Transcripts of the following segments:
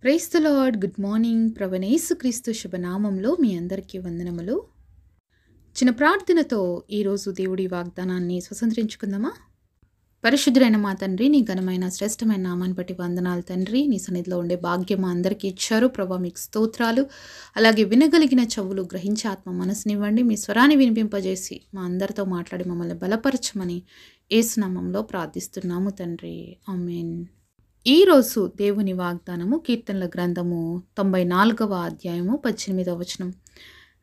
Praise the lord. Good morning. ప్రభువైన యేసుక్రీస్తు శుభనామంలో మీ అందరికీ వందనములు. చిన్న ప్రార్థనతో ఈరోజు దేవుడి వాగ్దానాన్ని స్వతంత్రించుకుందామా? పరిశుద్ధుడైన మా తండ్రి, నీ ఘనమైన శ్రేష్టమైన నామాన్ని బట్టి వందనాలు తండ్రి. నీ సన్నిధిలో ఉండే భాగ్యం మా అందరికీ ఇచ్చారు ప్రభా, మీకు స్తోత్రాలు. అలాగే వినగలిగిన చెవులు, గ్రహించే ఆత్మ మనసునివ్వండి. మీ స్వరాన్ని వినిపింపజేసి మా అందరితో మాట్లాడి మమ్మల్ని బలపరచమని యేసు నామంలో ప్రార్థిస్తున్నాము తండ్రి. ఆమేన్. ఈరోజు దేవుని వాగ్దానము కీర్తనల గ్రంథము 94వ అధ్యాయము 18వ వచనం.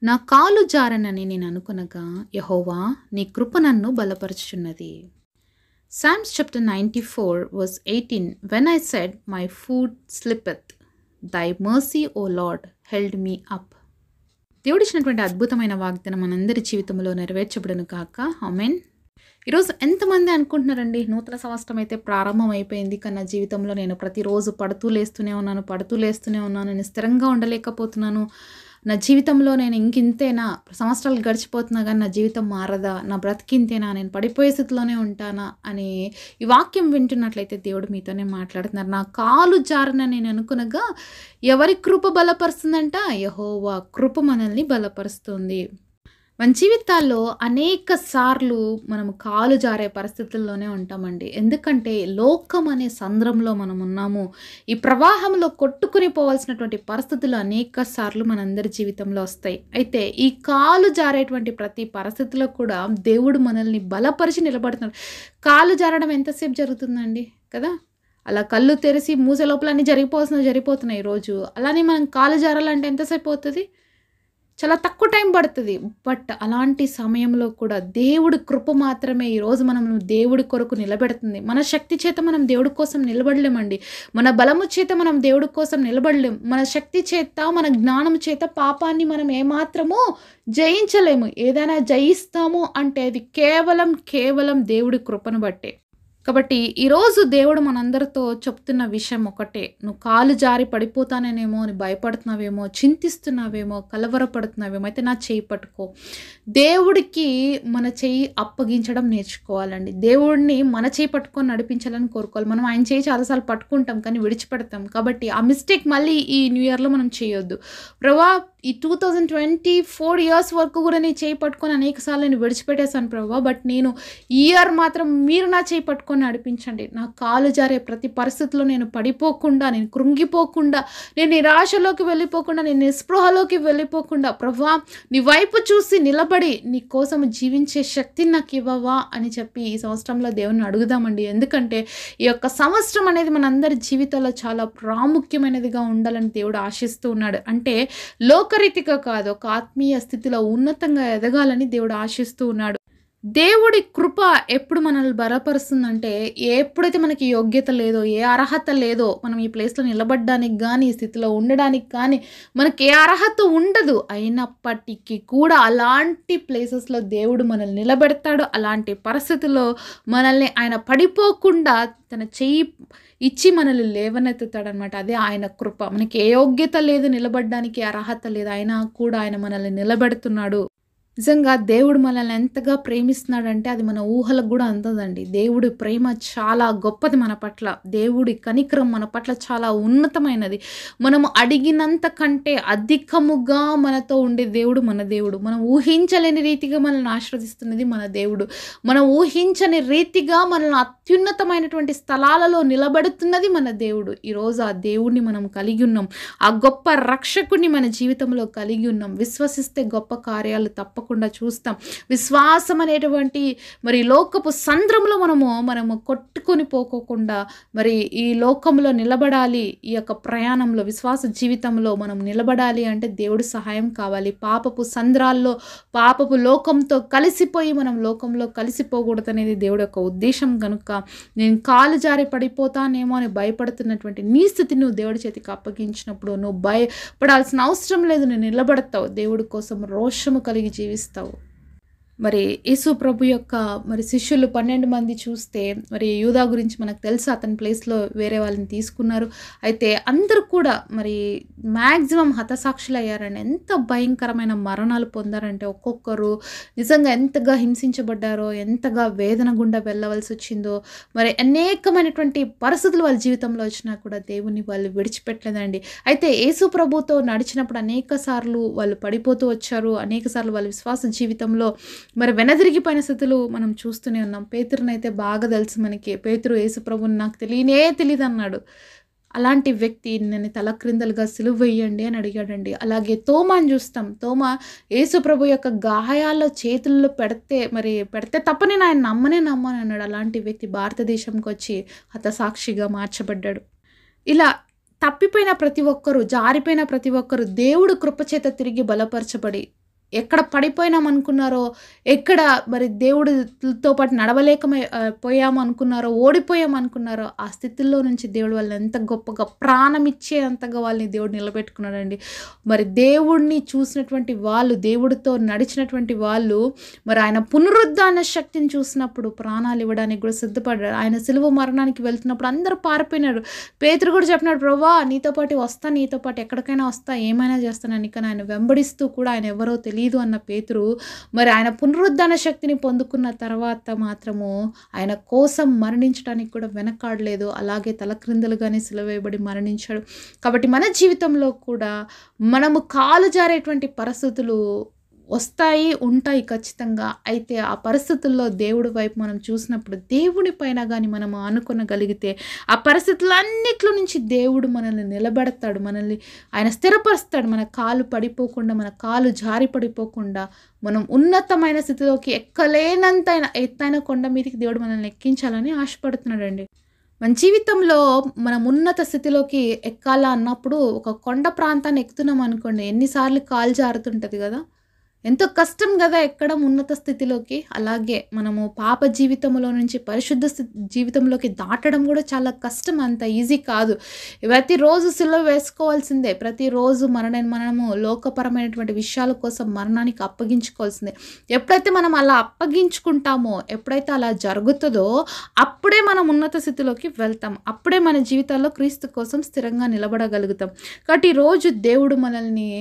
నా కాలు జారనని నేను అనుకొనగా యెహోవా నీ కృప నన్ను బలపరచుచున్నది. Psalms chapter 94 verse 18. When I said my foot slippeth, thy mercy, O Lord, held me up. దేవుడిచ్చినటువంటి అద్భుతమైన వాగ్దానం మనందరి జీవితంలో నెరవేర్చబడును కాక. ఆమేన్. ఈరోజు ఎంతమంది అనుకుంటున్నారండి, నూతన సంవత్సరం అయితే ప్రారంభం అయిపోయింది, కానీ నా జీవితంలో నేను ప్రతిరోజు పడుతూ లేస్తూనే ఉన్నాను, నేను స్థిరంగా ఉండలేకపోతున్నాను, నా జీవితంలో నేను ఇంకింతేనా, సంవత్సరాలు గడిచిపోతున్నా కానీ నా జీవితం మారదా, నా బ్రతికింతేనా, నేను పడిపోయే స్థితిలోనే ఉంటానా అని ఈ వాక్యం వింటున్నట్లయితే దేవుడు మీతోనే మాట్లాడుతున్నారు. నా కాలు జారన నేను అనుకునగా ఎవరి కృప బలపరుస్తుందంట? యెహోవా కృప మనల్ని బలపరుస్తుంది. మన జీవితాల్లో అనేక సార్లు మనం కాలు జారే పరిస్థితుల్లోనే ఉంటామండి. ఎందుకంటే లోకం అనే సంద్రంలో మనం ఉన్నాము. ఈ ప్రవాహంలో కొట్టుకుని పోవాల్సినటువంటి పరిస్థితులు అనేక సార్లు మనందరి జీవితంలో వస్తాయి. అయితే ఈ కాలు జారేటువంటి ప్రతి పరిస్థితిలో కూడా దేవుడు మనల్ని బలపరిచి నిలబడుతున్నాడు. కాలు జారడం ఎంతసేపు జరుగుతుందండి కదా? అలా కళ్ళు తెరిచి మూసే లోపల అన్నీ జరిగిపోతున్నాయి ఈరోజు. అలానే మనం కాలు జారాలంటే ఎంతసేపు అవుతుంది? చాలా తక్కువ టైం పడుతుంది. బట్ అలాంటి సమయంలో కూడా దేవుడి కృప మాత్రమే ఈరోజు మనం దేవుడి కొరకు నిలబెడుతుంది. మన శక్తి చేత మనం దేవుడి కోసం నిలబడలేమండి. మన బలము చేత మనం దేవుడి కోసం నిలబడలేం. మన శక్తి చేత, మన జ్ఞానం చేత పాపాన్ని మనం ఏమాత్రము జయించలేము. ఏదైనా జయిస్తాము అంటే అది కేవలం దేవుడి కృపను బట్టే. కాబట్టి ఈరోజు దేవుడు మనందరితో చెప్తున్న విషయం ఒకటే. నువ్వు కాలు జారి పడిపోతానేమో అని భయపడుతున్నావేమో, చింతిస్తున్నావేమో, కలవరపడుతున్నావేమో, అయితే నా చేయి పట్టుకో. దేవుడికి మన చేయి అప్పగించడం నేర్చుకోవాలండి. దేవుడిని మన చేయి పట్టుకొని నడిపించాలని కోరుకోవాలి. మనం ఆయన చేయి చాలాసార్లు పట్టుకుంటాం కానీ విడిచిపెడతాం. కాబట్టి ఆ మిస్టేక్ మళ్ళీ ఈ న్యూ ఇయర్లో మనం చేయొద్దు. ప్రభా, ఈ 2024 ఇయర్స్ వరకు కూడా నేను చేయి పట్టుకొని అనేక సార్లు నేను విడిచిపెట్టేశాను ప్రభా, బట్ నేను ఈ ఇయర్ మాత్రం మీరు నా చేయి పట్టుకొని నడిపించండి. నా కాలు జారే ప్రతి పరిస్థితిలో నేను పడిపోకుండా, నేను కృంగిపోకుండా, నేను నిరాశలోకి వెళ్ళిపోకుండా, నేను నిస్పృహలోకి వెళ్ళిపోకుండా ప్రభా నీ వైపు చూసి నిలబడి నీ కోసం జీవించే శక్తిని నాకు ఇవ్వవా అని చెప్పి ఈ సంవత్సరంలో దేవుని అడుగుదామండి. ఎందుకంటే ఈ యొక్క సంవత్సరం అనేది మనందరి జీవితాల్లో చాలా ప్రాముఖ్యమైనదిగా ఉండాలని దేవుడు ఆశిస్తూ ఉన్నాడు. అంటే లోకరీతిగా కాదు, ఒక ఆత్మీయ స్థితిలో ఉన్నతంగా ఎదగాలని దేవుడు ఆశిస్తూ ఉన్నాడు. దేవుడి కృప ఎప్పుడు మనల్ని బలపరుస్తుందంటే, ఎప్పుడైతే మనకి యోగ్యత లేదో, ఏ అర్హత లేదో, మనం ఈ ప్లేస్లో నిలబడడానికి కానీ, ఈ స్థితిలో ఉండడానికి కానీ మనకి ఏ అర్హత ఉండదు. అయినప్పటికీ కూడా అలాంటి ప్లేసెస్లో దేవుడు మనల్ని నిలబెడతాడు. అలాంటి పరిస్థితుల్లో మనల్ని ఆయన పడిపోకుండా తన చెయ్యి ఇచ్చి మనల్ని లేవనెత్తుతాడనమాట. అదే ఆయన కృప. మనకి ఏ యోగ్యత లేదు, నిలబడడానికి అర్హత లేదు, అయినా కూడా ఆయన మనల్ని నిలబెడుతున్నాడు. నిజంగా దేవుడు మనల్ని ఎంతగా ప్రేమిస్తున్నాడంటే అది మన ఊహలకు కూడా అందదండి. దేవుడి ప్రేమ చాలా గొప్పది మన పట్ల. దేవుడి కనికరం మన పట్ల చాలా ఉన్నతమైనది. మనము అడిగినంత కంటే అధికముగా మనతో ఉండే దేవుడు మన దేవుడు. మనం ఊహించలేని రీతిగా మనల్ని ఆశీర్వదిస్తున్నది మన దేవుడు. మనం ఊహించని రీతిగా మనల్ని అత్యున్నతమైనటువంటి స్థలాలలో నిలబెడుతున్నది మన దేవుడు. ఈరోజు ఆ దేవుడిని మనం కలిగి ఉన్నాం. ఆ గొప్ప రక్షకుడిని మన జీవితంలో కలిగి ఉన్నాం. విశ్వసిస్తే గొప్ప కార్యాలు తప్పకుండా చూస్తాం. విశ్వాసం అనేటువంటి మరి లోకపు సంద్రంలో మనము కొట్టుకొని పోకోకుండా మరి ఈ లోకంలో నిలబడాలి. ఈ యొక్క ప్రయాణంలో, విశ్వాస జీవితంలో మనం నిలబడాలి అంటే దేవుడి సహాయం కావాలి. పాపపు సంద్రాల్లో, పాపపు లోకంతో కలిసిపోయి మనం లోకంలో కలిసిపోకూడదు అనేది దేవుడి యొక్క ఉద్దేశం. కనుక నేను కాలు జారి పడిపోతానేమో అని భయపడుతున్నటువంటి నీ స్థితిని నువ్వు దేవుడి చేతికి అప్పగించినప్పుడు నువ్వు భయపడాల్సిన అవసరం లేదు. నువ్వు నిలబడతావు. దేవుడి కోసం రోషము కలిగి జీవిస్తావు. మరి యేసు ప్రభు యొక్క మరి శిష్యులు 12 మంది చూస్తే మరి యూదా గురించి మనకు తెలుసు. అతని ప్లేస్లో వేరే వాళ్ళని తీసుకున్నారు. అయితే అందరూ కూడా మరి మ్యాక్సిమం హతసాక్షులయ్యారండి. ఎంత భయంకరమైన మరణాలు పొందారంటే ఒక్కొక్కరు నిజంగా ఎంతగా హింసించబడ్డారో, ఎంతగా వేదన గుండా వెళ్ళవలసొచ్చిందో, మరి అనేకమైనటువంటి పరిస్థితులు వాళ్ళ జీవితంలో వచ్చినా కూడా దేవుని వాళ్ళు విడిచిపెట్టలేదండి. అయితే యేసు ప్రభుతో నడిచినప్పుడు అనేక సార్లు వాళ్ళు పడిపోతూ వచ్చారు. అనేక సార్లు వాళ్ళ విశ్వాస జీవితంలో మరి వెనదిరిగిపోయిన స్థితులు మనం చూస్తూనే ఉన్నాం. పేతురునైతే బాగా తెలుసు మనకి. పేతురు యేసు ప్రభుని నాకు తెలియనే తెలీదన్నాడు. అలాంటి వ్యక్తి నన్ను తలక్రిందలుగా సిలువ వేయండి అని అడిగాడండి. అలాగే తోమాని చూస్తాం. తోమా యేసు ప్రభు యొక్క గాయాల్లో చేతుల్లో పెడితే తప్ప నేను ఆయన నమ్మనే నమ్మను అన్నాడు. అలాంటి వ్యక్తి భారతదేశంకి వచ్చి హతసాక్షిగా మార్చబడ్డాడు. ఇలా తప్పిపోయిన ప్రతి ఒక్కరు, జారిపోయిన ప్రతి ఒక్కరు దేవుడు కృపచేత తిరిగి బలపరచబడి ఎక్కడ పడిపోయినామనుకున్నారో, ఎక్కడ మరి దేవుడితో పాటు పోయామనుకున్నారో, ఓడిపోయామనుకున్నారో, ఆ స్థితిలో నుంచి దేవుడు వాళ్ళని ఎంత గొప్పగా ప్రాణం ఇచ్చేంతగా వాళ్ళని దేవుడు నిలబెట్టుకున్నాడండి. మరి దేవుడిని చూసినటువంటి వాళ్ళు, దేవుడితో నడిచినటువంటి వాళ్ళు మరి ఆయన పునరుద్ధాన శక్తిని చూసినప్పుడు ప్రాణాలు ఇవ్వడానికి కూడా సిద్ధపడ్డారు. ఆయన సిలువ మరణానికి వెళ్తున్నప్పుడు అందరూ పారిపోయినారు. పేతురు కూడా చెప్పినాడు, ప్రభువా నీతో పాటు ఎక్కడికైనా వస్తా, ఏమైనా చేస్తానని. కానీ ఆయన వెంబడిస్తూ కూడా ఆయన ఎవరో తెలియదు అన్న పేతురు మరి ఆయన పునరుద్ధాన శక్తిని పొందుకున్న తర్వాత మాత్రము ఆయన కోసం మరణించడానికి కూడా వెనకాడలేదు. అలాగే తలక్రిందులుగానే సిలువ వేయబడి మరణించాడు. కాబట్టి మన జీవితంలో కూడా మనము కాలు జారేటువంటి పరిస్థితులు వస్తాయి, ఉంటాయి ఖచ్చితంగా. అయితే ఆ పరిస్థితుల్లో దేవుడి వైపు మనం చూసినప్పుడు దేవుని పైన కానీ మనం ఆనుకొనగలిగితే ఆ పరిస్థితులన్నిట్లో నుంచి దేవుడు మనల్ని నిలబెడతాడు, మనల్ని ఆయన స్థిరపరుస్తాడు. మన కాలు పడిపోకుండా, మన కాలు జారి పడిపోకుండా మనం ఉన్నతమైన స్థితిలోకి ఎక్కలేనంత ఎత్తైన కొండ మీదకి దేవుడు మనల్ని ఎక్కించాలని ఆశపడుతున్నాడండి. మన జీవితంలో మనం ఉన్నత స్థితిలోకి ఎక్కాలా అన్నప్పుడు ఒక కొండ ప్రాంతాన్ని ఎక్కుతున్నాం అనుకోండి, ఎన్నిసార్లు కాలు జారుతుంటుంది కదా, ఎంతో కష్టం కదా ఎక్కడం ఉన్నత స్థితిలోకి. అలాగే మనము పాప జీవితంలో నుంచి పరిశుద్ధ జీవితంలోకి దాటడం కూడా చాలా కష్టం, అంత ఈజీ కాదు. ప్రతిరోజు సిలువ వేసుకోవాల్సిందే, ప్రతిరోజు మనము లోకపరమైనటువంటి విషయాల కోసం మరణానికి అప్పగించుకోవాల్సిందే. ఎప్పుడైతే మనం అలా అప్పగించుకుంటామో, ఎప్పుడైతే అలా జరుగుతుందో అప్పుడే మనం ఉన్నత స్థితిలోకి వెళ్తాం. అప్పుడే మన జీవితాల్లో క్రీస్తు కోసం స్థిరంగా నిలబడగలుగుతాం. కాబట్టి ఈరోజు దేవుడు మనల్ని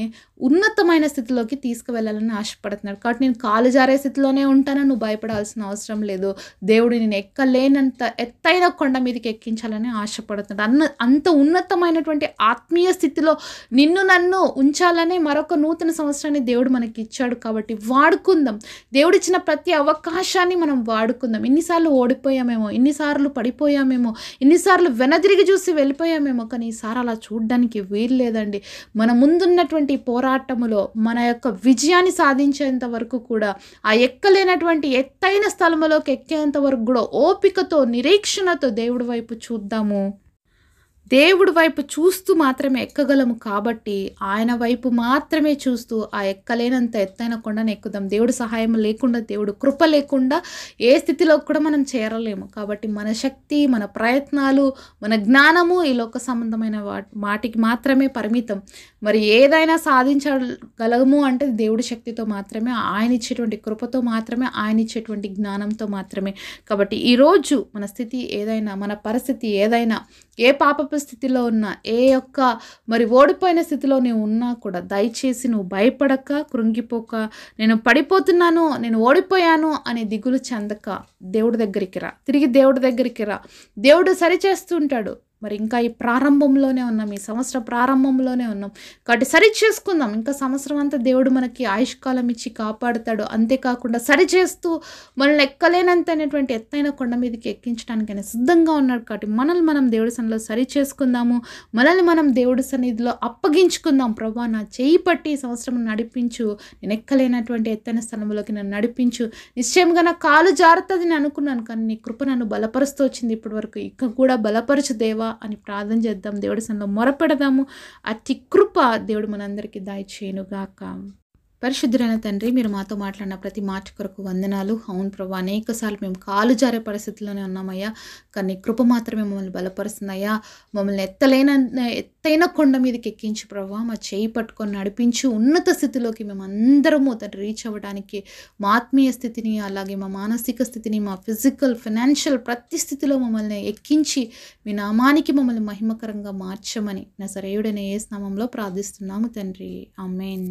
ఉన్నతమైన స్థితిలోకి తీసుకువెళ్ళాలని ఆశపడుతున్నాడు. కాబట్టి నేను కాలు జారే స్థితిలోనే ఉంటానని నువ్వు భయపడాల్సిన అవసరం లేదు. దేవుడు నేను ఎక్కలేనంత ఎత్తైన కొండ మీదకి ఎక్కించాలని ఆశపడుతున్నాడు. అంత ఉన్నతమైనటువంటి ఆత్మీయ స్థితిలో నన్ను ఉంచాలనే మరొక నూతన సంవత్సరాన్ని దేవుడు మనకి ఇచ్చాడు. కాబట్టి వాడుకుందాం. దేవుడిచ్చిన ప్రతి అవకాశాన్ని మనం వాడుకుందాం. ఇన్నిసార్లు ఓడిపోయామేమో, ఇన్నిసార్లు పడిపోయామేమో, ఇన్నిసార్లు వెనదిరిగి చూసి వెళ్ళిపోయామేమో, కానీ ఈసారి అలా చూడడానికి వీలు లేదండి. మన ముందున్నటువంటి పోరాటములో మన యొక్క విజయాన్ని సాధించేంత వరకు కూడా, ఆ ఎక్కలేనటువంటి ఎత్తైన స్థలములోకి ఎక్కేంత వరకు కూడా ఓపికతో, నిరీక్షణతో దేవుడి వైపు చూద్దాము. దేవుడి వైపు చూస్తూ మాత్రమే ఎక్కగలము. కాబట్టి ఆయన వైపు మాత్రమే చూస్తూ ఆ ఎక్కలేనంత ఎత్తైన కొండను ఎక్కుదాం. దేవుడి సహాయం లేకుండా, దేవుడు కృప లేకుండా ఏ స్థితిలో కూడా మనం చేరలేము. కాబట్టి మన శక్తి, మన ప్రయత్నాలు, మన జ్ఞానము ఈ లోక సంబంధమైన వాటికి మాత్రమే పరిమితం. మరి ఏదైనా సాధించగలము అంటే దేవుడి శక్తితో మాత్రమే, ఆయన ఇచ్చేటువంటి కృపతో మాత్రమే, ఆయన ఇచ్చేటువంటి జ్ఞానంతో మాత్రమే. కాబట్టి ఈరోజు మన స్థితి ఏదైనా, మన పరిస్థితి ఏదైనా, ఏ పాపపు స్థితిలో ఉన్నా, ఏ యొక్క మరి ఓడిపోయిన స్థితిలో నువ్వు ఉన్నా కూడా దయచేసి నువ్వు భయపడక, కృంగిపోక, నేను పడిపోతున్నాను, నేను ఓడిపోయాను అని దిగులు చెందక దేవుడి దగ్గరికి రా. తిరిగి దేవుడి దగ్గరికి రా. దేవుడు సరిచేస్తుంటాడు. మరి ఇంకా ఈ ప్రారంభంలోనే ఉన్నాం, ఈ సంవత్సరం ప్రారంభంలోనే ఉన్నాం. కాబట్టి సరి చేసుకుందాం. ఇంకా సంవత్సరం అంతా దేవుడు మనకి ఆయుష్కాలం ఇచ్చి కాపాడుతాడు. అంతేకాకుండా సరిచేస్తూ మనల్ని ఎక్కలేనంతైనటువంటి ఎత్తైన కొండ మీదకి ఎక్కించడానికైనా సిద్ధంగా ఉన్నాడు. కాబట్టి మనల్ని మనం దేవుడి సన్నిధిలో సరి చేసుకుందాము. మనల్ని మనం దేవుడి సన్నిధిలో అప్పగించుకుందాం. ప్రభువా నా చేయి పట్టి ఈ సంవత్సరం నడిపించు, నేను ఎక్కలేనటువంటి ఎత్తైన స్థలంలోకి నన్ను నడిపించు. నిశ్చయంగా నా కాలు జారుతుంది అని అనుకున్నాను, కానీ నీ కృప నన్ను బలపరుస్తూ వచ్చింది ఇప్పటి వరకు. ఇక కూడా బలపరచు దేవా అని ప్రార్థన చేద్దాం. దేవుడి సన్నిధిలో మొరపెడదాము. అతి కృప దేవుడు మనందరికీ దయచేయునుగాక. పరిశుద్ధులైన తండ్రి, మీరు మాతో మాట్లాడిన ప్రతి మాట కొరకు వందనాలు. అవును ప్రభా, అనేక సార్లు మేము కాలు జారే పరిస్థితుల్లోనే ఉన్నామయ్యా. కానీ కృప మాత్రమే మమ్మల్ని బలపరుస్తుందయ్యా. మమ్మల్ని ఎత్తైన కొండ మీదకి ఎక్కించు ప్రభా, మా చేయి పట్టుకొని నడిపించు. ఉన్నత స్థితిలోకి మేము అందరము తండ్రి రీచ్ అవ్వడానికి, మా ఆత్మీయ స్థితిని, అలాగే మా మానసిక స్థితిని, మా ఫిజికల్, ఫైనాన్షియల్ ప్రతి స్థితిలో మమ్మల్ని ఎక్కించి మీ నామానికి మమ్మల్ని మహిమకరంగా మార్చమని నజరేయుడైన యేసు నామములో ప్రార్థిస్తున్నాము తండ్రి. ఆమేన్.